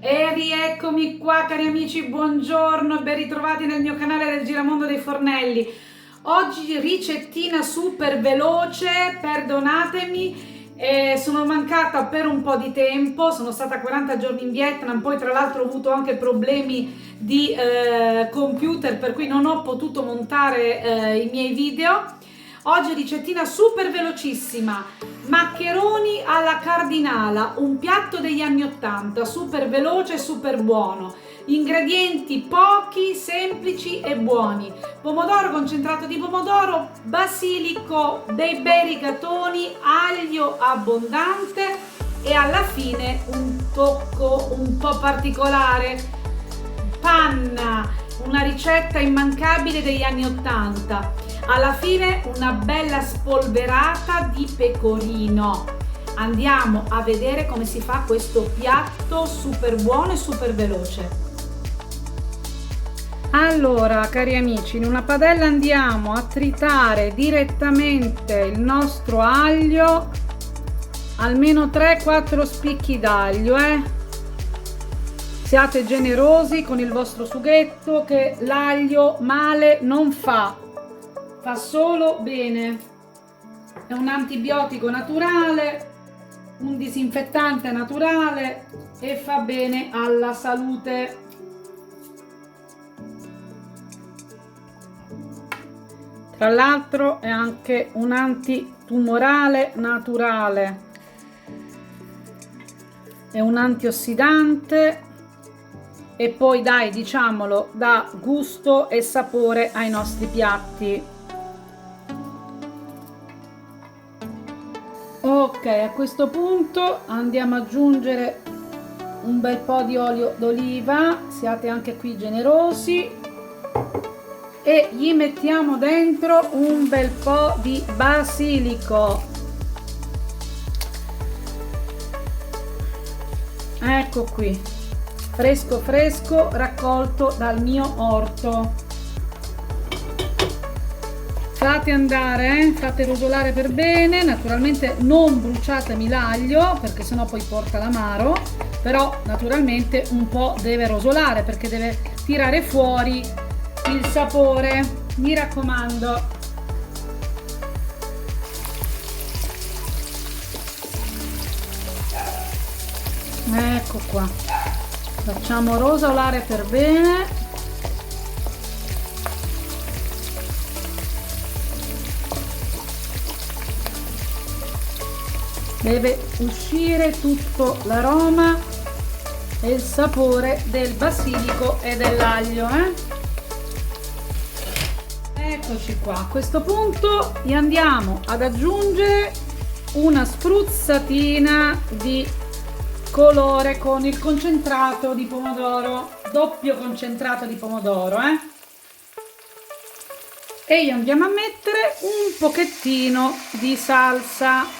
E rieccomi qua, cari amici, buongiorno e ben ritrovati nel mio canale del Giramondo dei Fornelli. Oggi ricettina super veloce, perdonatemi, sono mancata per un po' di tempo, sono stata 40 giorni in Vietnam, poi tra l'altro ho avuto anche problemi di computer, per cui non ho potuto montare i miei video. Oggi ricettina super velocissima, maccheroni alla cardinala, un piatto degli anni 80, super veloce e super buono. Ingredienti pochi, semplici e buoni. Pomodoro, concentrato di pomodoro, basilico, dei bei rigatoni, aglio abbondante e alla fine un tocco un po' particolare, panna, una ricetta immancabile degli anni 80. Alla fine una bella spolverata di pecorino. Andiamo a vedere come si fa questo piatto super buono e super veloce. Allora, cari amici, in una padella andiamo a tritare direttamente il nostro aglio, almeno 3-4 spicchi d'aglio, Siate generosi con il vostro sughetto, che l'aglio male non fa solo bene. È un antibiotico naturale, un disinfettante naturale e fa bene alla salute. Tra l'altro è anche un antitumorale naturale, è un antiossidante e poi diciamolo, dà gusto e sapore ai nostri piatti. Ok, a questo punto andiamo ad aggiungere un bel po' di olio d'oliva, siate anche qui generosi, e gli mettiamo dentro un bel po' di basilico. Ecco qui, fresco fresco, raccolto dal mio orto. Fate andare, fate rosolare per bene, naturalmente non bruciatemi l'aglio perché sennò poi porta l'amaro, però naturalmente un po' deve rosolare perché deve tirare fuori il sapore, mi raccomando. Ecco qua, facciamo rosolare per bene. Deve uscire tutto l'aroma e il sapore del basilico e dell'aglio, Eccoci qua. A questo punto gli andiamo ad aggiungere una spruzzatina di colore con il concentrato di pomodoro, doppio concentrato di pomodoro, E gli andiamo a mettere un pochettino di salsa,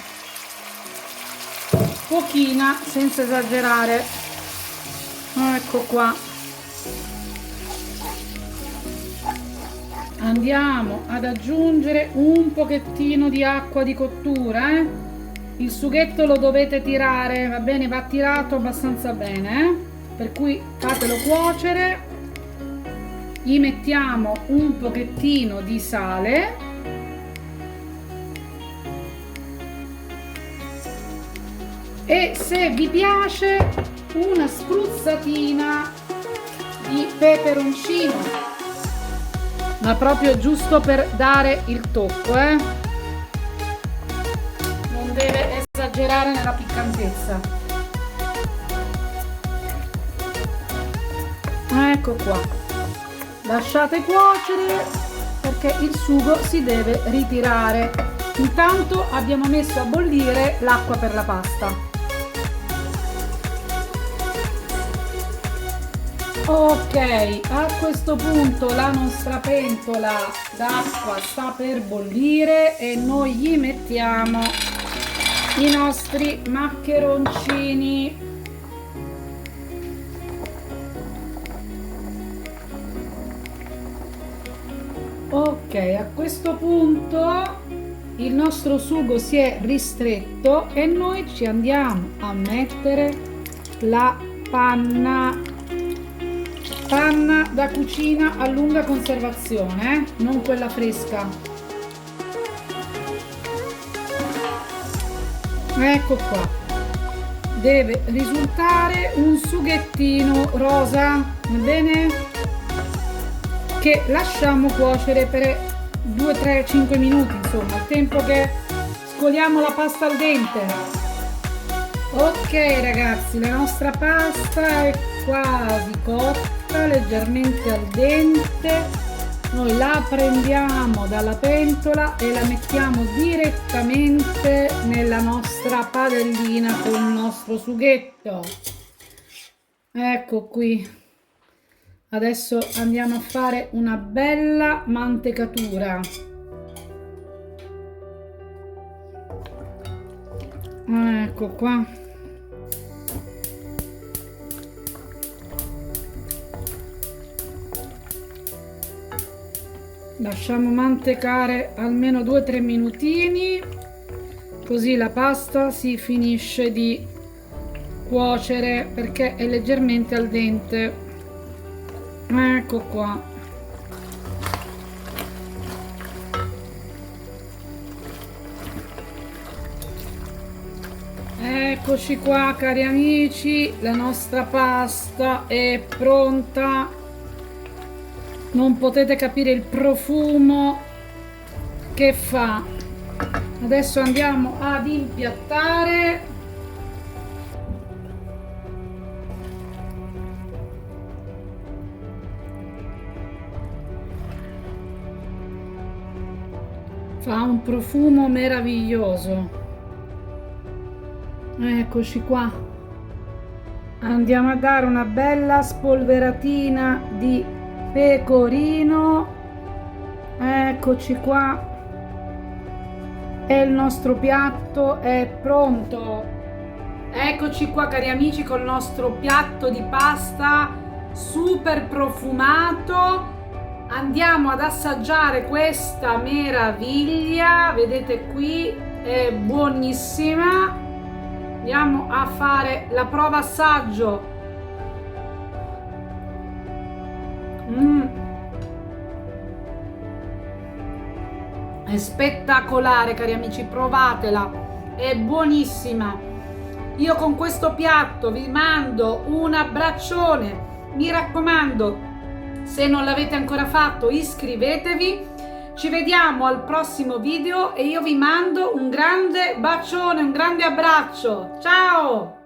pochina, senza esagerare. Ecco qua. Andiamo ad aggiungere un pochettino di acqua di cottura, Il sughetto lo dovete tirare, va bene, va tirato abbastanza bene, Per cui fatelo cuocere. Gli mettiamo un pochettino di sale. E se vi piace una spruzzatina di peperoncino, ma proprio giusto per dare il tocco, non deve esagerare nella piccantezza. Ecco qua, lasciate cuocere perché il sugo si deve ritirare. Intanto abbiamo messo a bollire l'acqua per la pasta. Ok, a questo punto la nostra pentola d'acqua sta per bollire e noi gli mettiamo i nostri maccheroncini. Ok, a questo punto il nostro sugo si è ristretto e noi ci andiamo a mettere la panna da cucina a lunga conservazione, non quella fresca. Ecco qua, deve risultare un sughettino rosa, va bene? Che lasciamo cuocere per 2, 3, 5 minuti, insomma, al tempo che scoliamo la pasta al dente. Ok ragazzi, la nostra pasta è quasi cotta, leggermente al dente. Noi la prendiamo dalla pentola e la mettiamo direttamente nella nostra padellina con il nostro sughetto. Ecco qui. Adesso andiamo a fare una bella mantecatura. Ecco qua. Lasciamo mantecare almeno 2-3 minutini, così la pasta si finisce di cuocere perché è leggermente al dente. Ecco qua. Eccoci qua cari amici, la nostra pasta è pronta. Non potete capire il profumo che fa. Adesso andiamo ad impiattare. Fa un profumo meraviglioso. Eccoci qua. Andiamo a dare una bella spolveratina di pecorino. Eccoci qua, e il nostro piatto è pronto. Eccoci qua cari amici col nostro piatto di pasta super profumato. Andiamo ad assaggiare questa meraviglia, vedete qui, è buonissima. Andiamo a fare la prova assaggio. È spettacolare cari amici, provatela, è buonissima. Io con questo piatto vi mando un abbraccione, mi raccomando, se non l'avete ancora fatto iscrivetevi. Ci vediamo al prossimo video e io vi mando un grande bacione, un grande abbraccio. Ciao!